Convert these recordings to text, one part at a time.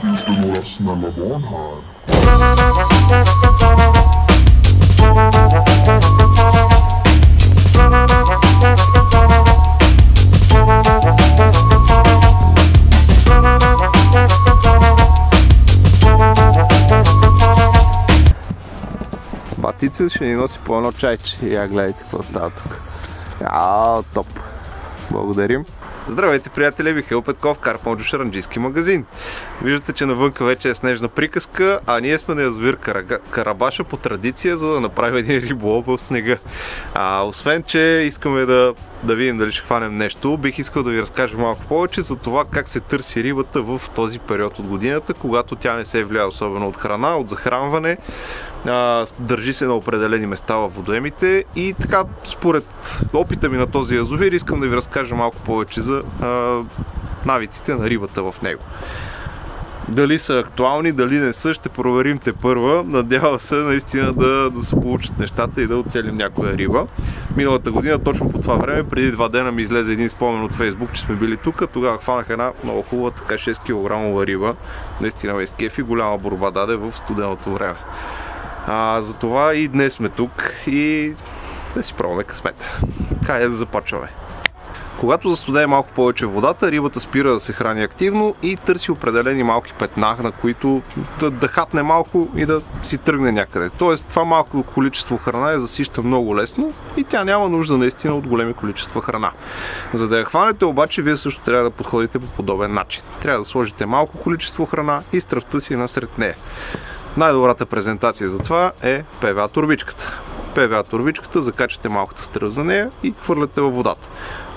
Finns det några snälla barn här? Батица ще ни носи по едно чайче. Я гледайте какво става тук. Топ! Благодарим! Здравейте, приятели! Михаил Петков, Карпалджо шаранджийски магазин. Виждате, че навънка вече е снежна приказка, а ние сме на язовир Карабаша по традиция, за да направим един риболов в снега. Освен, че искаме да видим дали ще хванем нещо, бих искал да ви разкажа малко повече за това как се търси рибата в този период от годината, когато тя не се влияе особено от храна, от захранване, държи се на определени места във водоемите и така, според опита ми на този язовир, искам да ви разкажа малко повече за навиците на рибата в него. Дали са актуални, дали не са, ще проверим тепърва. Надявам се наистина да се получат нещата и да оцелим някоя риба. Миналата година, точно по това време, преди 2 дена ми излезе един спомен от Фейсбук, че сме били тук. Тогава хванах една много хубава, така 6 кг риба. Наистина ме изкефи, голяма борба даде в студеното време. Затова и днес сме тук и да си пробваме късмета. Хайде да започваме. Когато застудее малко повече водата, рибата спира да се храни активно и търси определени малки петна, на които да хапне малко и да си тръгне някъде. Тоест, това малко количество храна я засища много лесно и тя няма нужда наистина от големи количества храна. За да я хванете обаче, вие също трябва да подходите по подобен начин. Трябва да сложите малко количество храна и стръвта си насред нея. Най-добрата презентация за това е ПВА турбичката. ПВА турбичката, закачате малката стръв за нея и хвърляте във водата.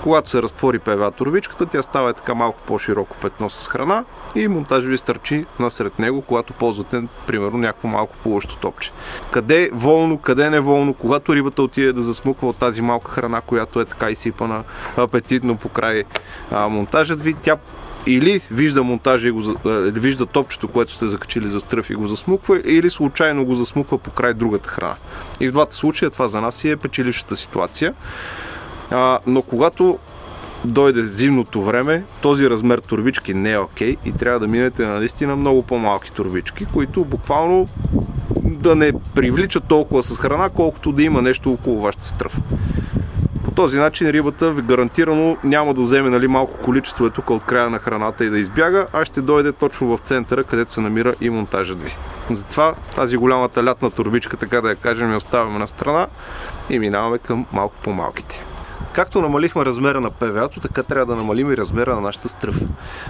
Когато се разтвори ПВА турбичката, тя става така малко по-широко петно с храна и монтажът ви стърчи насред него, когато ползвате, примерно, някакво малко плуващо топче. Къде волно, къде неволно, когато рибата отиде да засмуква от тази малка храна, която е така изсипана апетитно по край монтажът ви, тя или вижда монтажа и вижда топчето, което сте закачили за стръв и го засмуква, или случайно го засмуква по край другата храна. И в двата случая това за нас е печелившата ситуация. Но когато дойде зимното време, този размер турбички не е окей и трябва да минете на наистина много по-малки турбички, които буквално да не привличат толкова с храна, колкото да има нещо около вашата стръв. По този начин рибата ви гарантирано няма да вземе малко количество тук от края на храната и да избяга, а ще дойде точно в центъра, където се намира и монтажът ви. Затова тази голямата лятна турбичка, така да я кажем, я оставяме на страна и минаваме към малко по-малките. Както намалихме размера на ПВА-то, така трябва да намалим и размера на нашата стръв.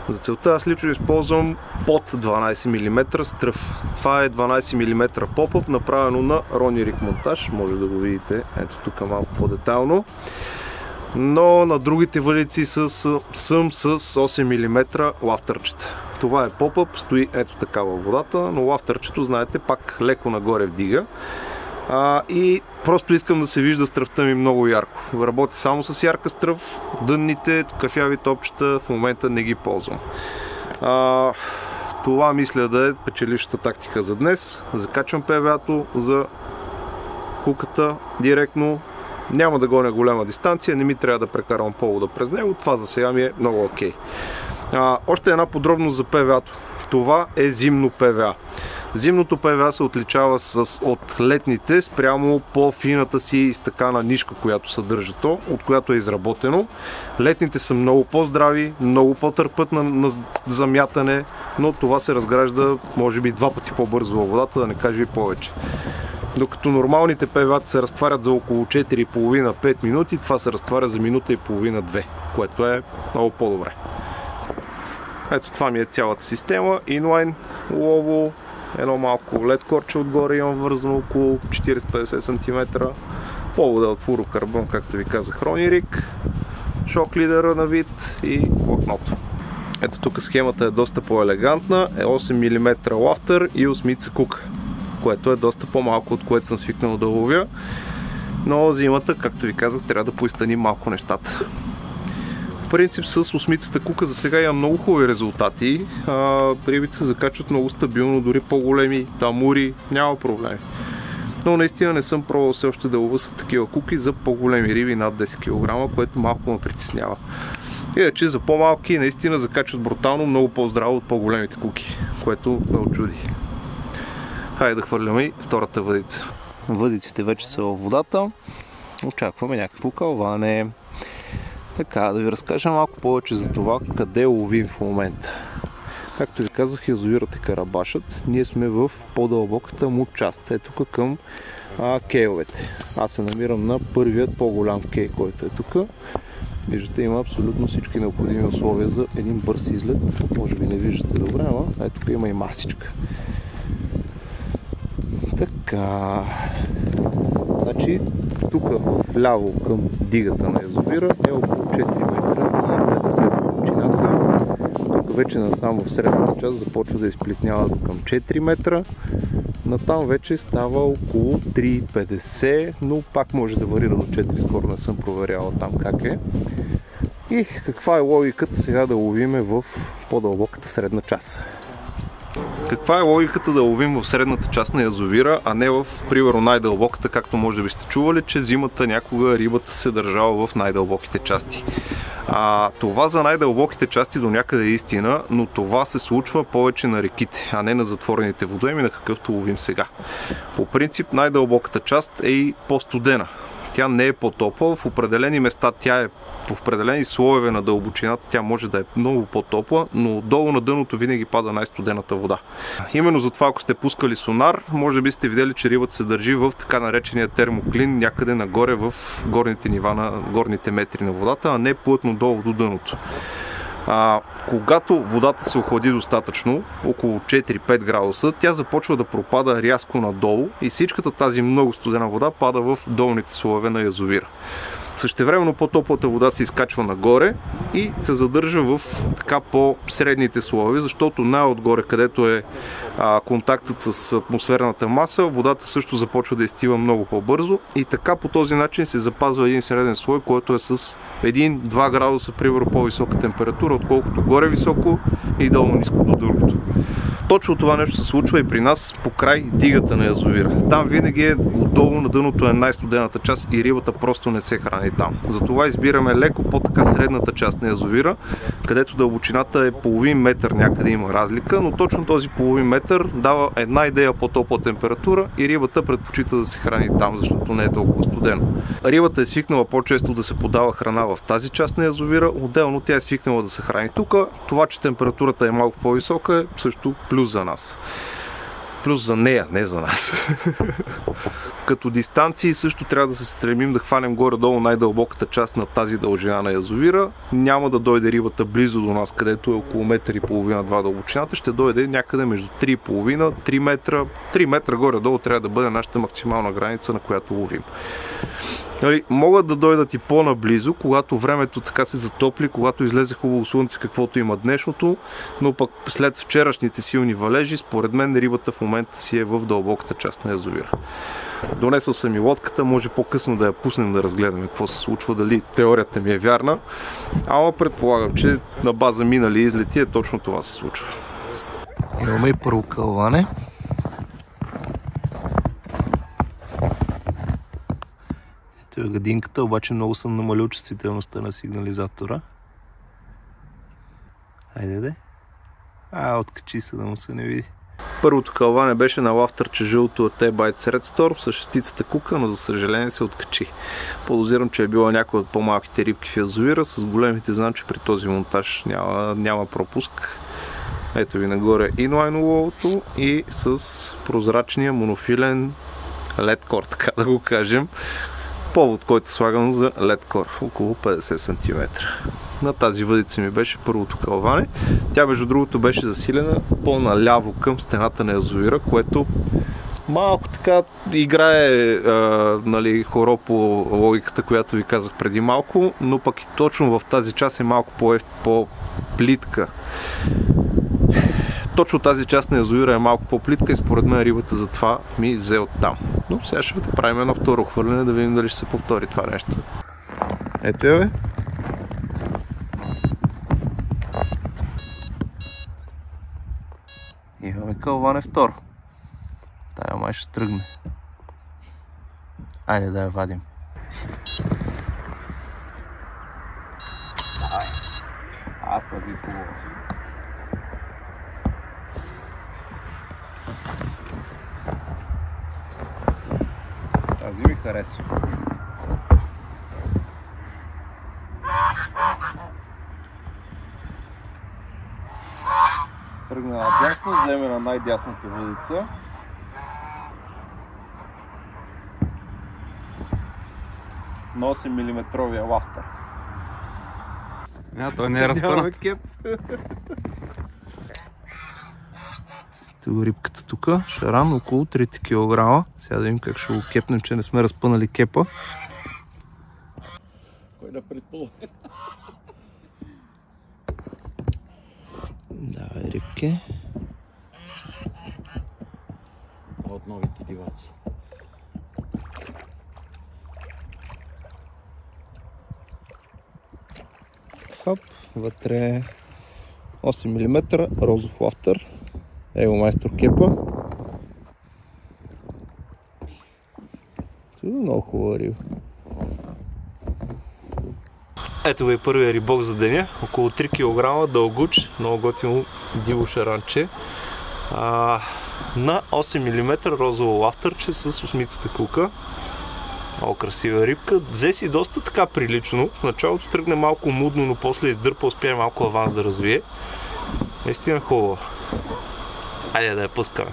За целта аз лично използвам под 12 мм стръв. Това е 12 мм поп-ъп, направено на Ronnie Rig монтаж. Може да го видите ето тук малко по-детайлно. Но на другите въдици съм с 8 мм лафтърчета. Това е поп-ъп, стои ето така във водата, но лафтърчето, знаете, пак леко нагоре вдига. И просто искам да се вижда стръвта ми много ярко. Работя само с ярка стръв, дънните, кафяви топчета в момента не ги ползвам. Това мисля да е печелившата тактика за днес. Закачвам ПВА-то за хуката директно. Няма да гоня голяма дистанция, не ми трябва да прекарвам повода през него. Това за сега ми е много окей. Още една подробност за ПВА-то. Това е зимно ПВА. Зимното ПВА се отличава от летните спрямо по-фината си изтъкана нишка, която съдържа то, от която е изработено. Летните са много по-здрави, много по-търпят на замятане, но това се разгражда може би 2 пъти по-бързо във водата, да не кажа и повече. Докато нормалните ПВА се разтварят за около 4,5-5 минути, това се разтваря за минута и половина-2, което е много по-добре. Ето това ми е цялата система. Inline, лово, едно малко LED корче отгоре имам вързано около 40-50 см. Повода от флуорокарбон, както ви казах, Ronnie Rig, шок лидера на вид и влакното. Ето тук схемата е доста по-елегантна, е 8 мм лафтър и 8 кука, което е доста по-малко от което съм свикнал да ловя. Но зимата, както ви казах, трябва да поизтъним малко нещата. По принцип с осмицата кука за сега има много хубави резултати. Рибите се закачват много стабилно, дори по-големи амури, няма проблеми. Но наистина не съм пробвал все още да лова с такива куки за по-големи риби над 10 кг, което малко ме притеснява. Иначе за по-малки наистина закачват брутално много по-здраво от по-големите куки, което ме очуди. Хайде да хвърляме и втората въдица. Въдиците вече са във водата. Очакваме някакво кълване. Така, да ви разкажа малко повече за това къде ловим в момента. Както ви казах, язовирът е Карабашът. Ние сме в по-дълбоката му част. Е тук към кейовете. Аз се намирам на първият по-голям кей, който е тук. Виждате, има абсолютно всички необходими условия за един бърз излет. Може би не виждате добре, но тук има и масичка. Така. Значи, тук вляво към дигата на язовира е около 4 метра на 50 дълбочината. Тук вече насам в средната част започва да изплитнява до към 4 метра. Натам вече става около 3,50, но пак може да варира до 4, скоро не съм проверял там как е. И каква е логиката сега да ловиме в по-дълбоката средна част? Каква е логиката да ловим в средната част на язовира, а не в, примерно, най-дълбоката, както може да би сте чували, че зимата някога рибата се държава в най-дълбоките части. Това за най-дълбоките части до някъде е истина, но това се случва повече на реките, а не на затворените водоеми, на какъвто ловим сега. По принцип най-дълбоката част е и по-студена. Тя не е по-топла, в определени места тя е в определени слоеве на дълбочината, тя може да е много по-топла, но долу на дъното винаги пада най-студената вода. Именно затова, ако сте пускали сонар, може би сте видели, че рибата се държи в така наречения термоклин, някъде нагоре в горните нива на горните метри на водата, а не плътно долу до дъното. Когато водата се охлади достатъчно, около 4-5 градуса, тя започва да пропада рязко надолу и всичката тази много студена вода пада в долните слоеве на язовира. Същевременно по-топлата вода се изкачва нагоре и се задържа в така по-средните слоеве, защото най-отгоре, където е контактът с атмосферната маса, водата също започва да изтива много по-бързо и така по този начин се запазва един среден слой, който е с 1-2 градуса примерно по-висока температура, отколкото горе високо и долу ниско до другото. Точно това нещо се случва и при нас по край дигата на язовира. Там винаги е отдолу на дъното е най-студената част и рибата просто не се храни там. Затова избираме леко по-така средната част на язовира, където дълбочината е половин метър, някъде има разлика, но точно този половин метър дава една идея по-топла температура и рибата предпочита да се храни там, защото не е толкова студено. Рибата е свикнала по-често да се подава храна в тази част на язовира, отделно тя е свикнала да се храни тук. Това, че температурата е малко по-висока, е също плюс за нас. Плюс за нея, не за нас. Като дистанции също трябва да се стремим да хванем горе-долу най-дълбоката част на тази дължина на язовира. Няма да дойде рибата близо до нас, където е около 1,5-2 дълбочината. Ще дойде някъде между 3,5-3 метра. 3 метра горе-долу трябва да бъде нашата максимална граница, на която ловим. Могат да дойдат и по-наблизо, когато времето така се затопли, когато излезе хубаво слънце, каквото има днешното, но пък след вчерашните силни валежи, според мен рибата в момента си е в дълбоката част на язовира. Донесъл съм и лодката, може по-късно да я пуснем да разгледаме какво се случва, дали теорията ми е вярна, ама предполагам, че на база минали излети е точно това се случва. Имаме и първо кълване. Ето е гадинката, обаче много съм намалил чувствителността на сигнализатора. Хайде. Откачи се да му се не види. Първото кълване беше на лафтърче жълто от T-Bite Red Storm с шестицата кука, но за съжаление се откачи. Подозирам, че е била някоя от по-малките рибки в язовира, с големите знам, че при този монтаж няма пропуск. Ето ви нагоре инлайн уловото и с прозрачния монофилен LED-кор, така да го кажем. Повод, който слагам за LED-кор, около 50 см. На тази въдица ми беше първото кълване. Тя между другото беше засилена по-наляво към стената на язовира, което малко така играе хоро по логиката, която ви казах преди малко, но пък и точно в тази част е малко по-плитка. Точно тази част на язовира е малко по-плитка и според мен рибата затова ми взе оттам. Но сега ще правим едно второ хвърляне, да видим дали ще се повтори това нещо. Ето я бе. кълване второ. Тая май ще тръгне. Айде да я вадим. Пази хубаво. Тази ми харесва. Тръгна надясно, вземе на най-дясната въдица. На 8 мм лафтър. Той не е разпънат. Тего рибката тук, шаран около 3 кг. Сега да видим как ще го кепнем, че не сме разпънали кепа. Кой да предполага? Давай рибки. От новите диваци. Хоп, вътре 8 мм розов лафтър. Его майстор кепа. Това е много хубава риба. Ето го и първия рибок за деня. Около 3 кг дългуч. Много готино диво шаранче. На 8 мм розово лафтърче с осмицата кука. Много красива рибка. Взе си доста така прилично. В началото тръгне малко мудно, но после издърпа, успя малко аванс да развие. Наистина хубава. Хайде да я пускаме.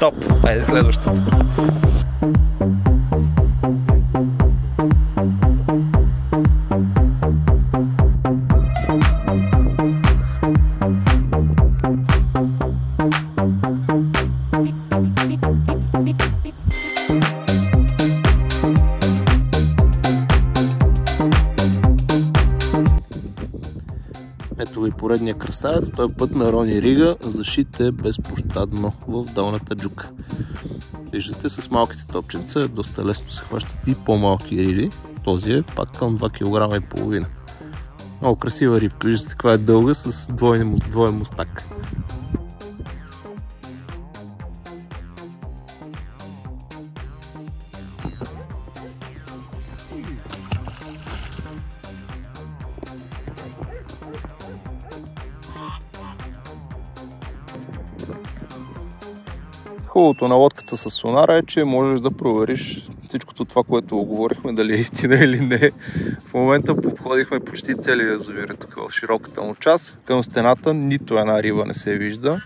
Топ! Хайде следващата. Ето го и поредния красавец, той път на Рони Рига, защит е безпощадно в долната джука. Виждате, с малките топченца доста лесно се хващат и по-малки риби. Този е пак към 2,5 кг. Много красива рибка, виждате каква е дълга с двоен мустак. Хубавото на лодката с сонара е, че можеш да провериш всичкото това, което оговорихме, дали е истина или не. В момента подходихме почти целия язовир, тук в широката му част. Към стената нито една риба не се вижда.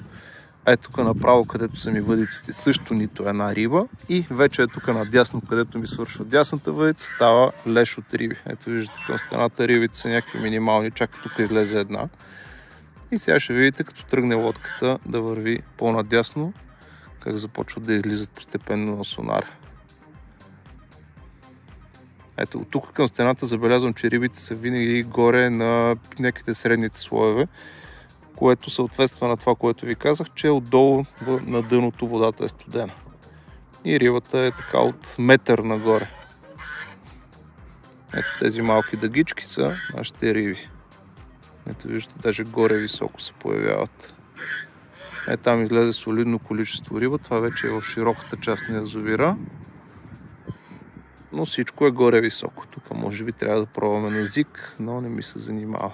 Ето тук направо, където са ми въдиците, също нито една риба. И вече е тук надясно, където ми свършва дясната въдица, става леш от риби. Ето виждате, към стената рибите са някакви минимални, чака тук излезе една. И сега ще видите, като тръгне лодката да върви по-надясно, как започват да излизат постепенно на сонара. Ето тук към стената забелязвам, че рибите са винаги горе на някаките средните слоеве, което съответства на това, което ви казах, че отдолу на дъното водата е студена. И рибата е така от метър нагоре. Ето тези малки дъгички са нашите риби. Ето виждате, даже горе високо се появяват. Там излезе солидно количество риба, това вече е в широката част на язовира. Но всичко е горе високо. Тук може би трябва да пробваме на език, но не ми се занимава.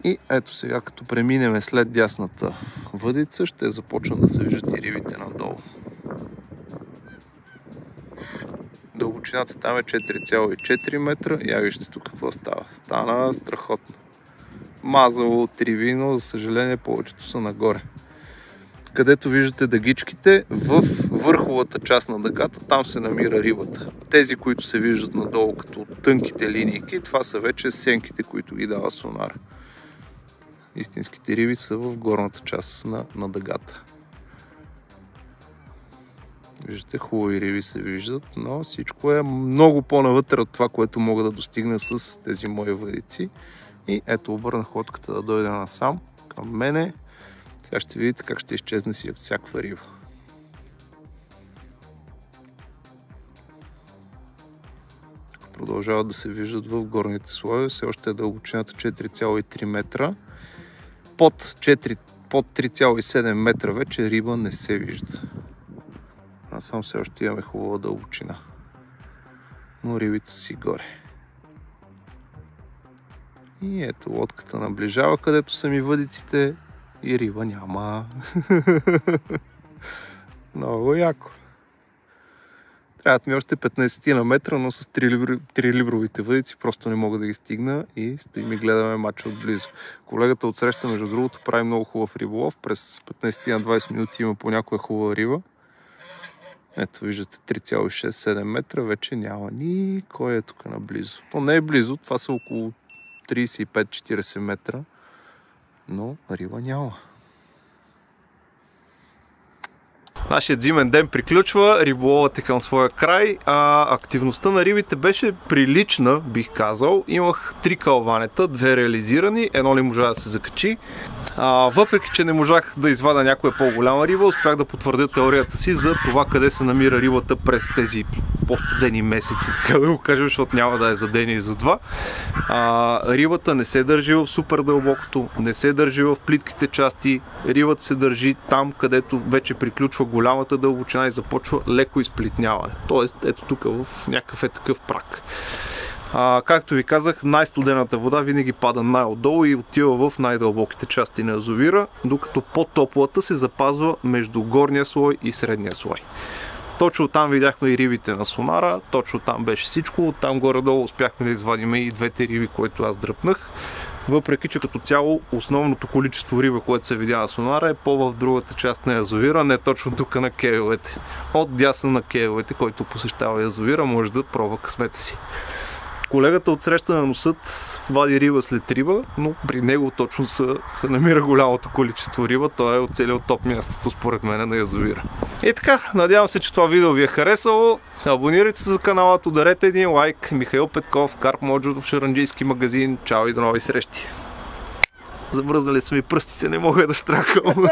И ето сега, като преминем след дясната въдица, ще започнат да се виждат и рибите надолу. Дълбочината там е 4,4 метра. Я вижте тук какво става. Стана страхотно. Мазало от риби, но за съжаление повечето са нагоре. Където виждате дъгичките, в върховата част на дъгата, там се намира рибата. Тези, които се виждат надолу като тънките линийки, това са вече сенките, които ги дава сонара. Истинските риби са в горната част на дъгата. Виждате, хубави риби се виждат, но всичко е много по-навътре от това, което мога да достигна с тези мои въдици. И ето, обърнах лодката да дойде насам към мене. Сега ще видите как ще изчезне си от всякаква риба. продължават да се виждат в горните слоеве. Все още е дълбочината 4,3 метра. Под 3,7 метра вече риба не се вижда. А само все още имаме хубава дълбочина. Но рибите си горе. И ето лодката наближава, където са ми въдиците и риба няма. Много яко. Трябват ми още 15 на метра, но с 3-либровите въдици просто не мога да ги стигна и стоим и гледаме мача отблизо. Колегата отсреща, между другото, прави много хубав риболов. През 15 на 20 минути има по някоя хубава риба. Ето, виждате 3,6-7 метра, вече няма никой е тук наблизо. То не е близо, това са около 35-40 метра, но риба няма. Нашият зимен ден приключва, риболовът е към своя край, активността на рибите беше прилична, бих казал. Имах 3 кълванета, 2 реализирани, едно не можа да се закачи. Въпреки че не можах да извада някоя по-голяма риба, успях да потвърдя теорията си за това къде се намира рибата през тези по-студени месеци, така да го кажем, защото няма да е за ден и за два. Рибата не се държи в супер дълбокото, не се държи в плитките части, рибата се държи там, където вече приключва голямата дълбочина и започва леко изплитняване. Тоест, ето тук в някакъв такъв прак. Както ви казах, най-студената вода винаги пада най-отдолу и отива в най-дълбоките части на язовира, докато по-топлата се запазва между горния слой и средния слой. Точно там видяхме и рибите на сонара, точно там беше всичко, там горе-долу успяхме да извадим и 2 риби, които аз дръпнах. Въпреки че като цяло основното количество риба, което се видя на сонара, е по-в другата част на язовира, не точно тук на кейовете. От дясно на кейовете, който посещава язовира, може да пробва късмета си. Колегата отсреща на носът вади риба след риба, но при него точно се намира голямото количество риба. Той е оцелил топ мястото според мен на язовира. И така, надявам се, че това видео ви е харесало. Абонирайте се за канала, ударете един лайк. Михаил Петков, Карп Моджо, Шаранджийски магазин. Чао и до нови срещи! Забръзнали са ми пръстите, не мога да щракам.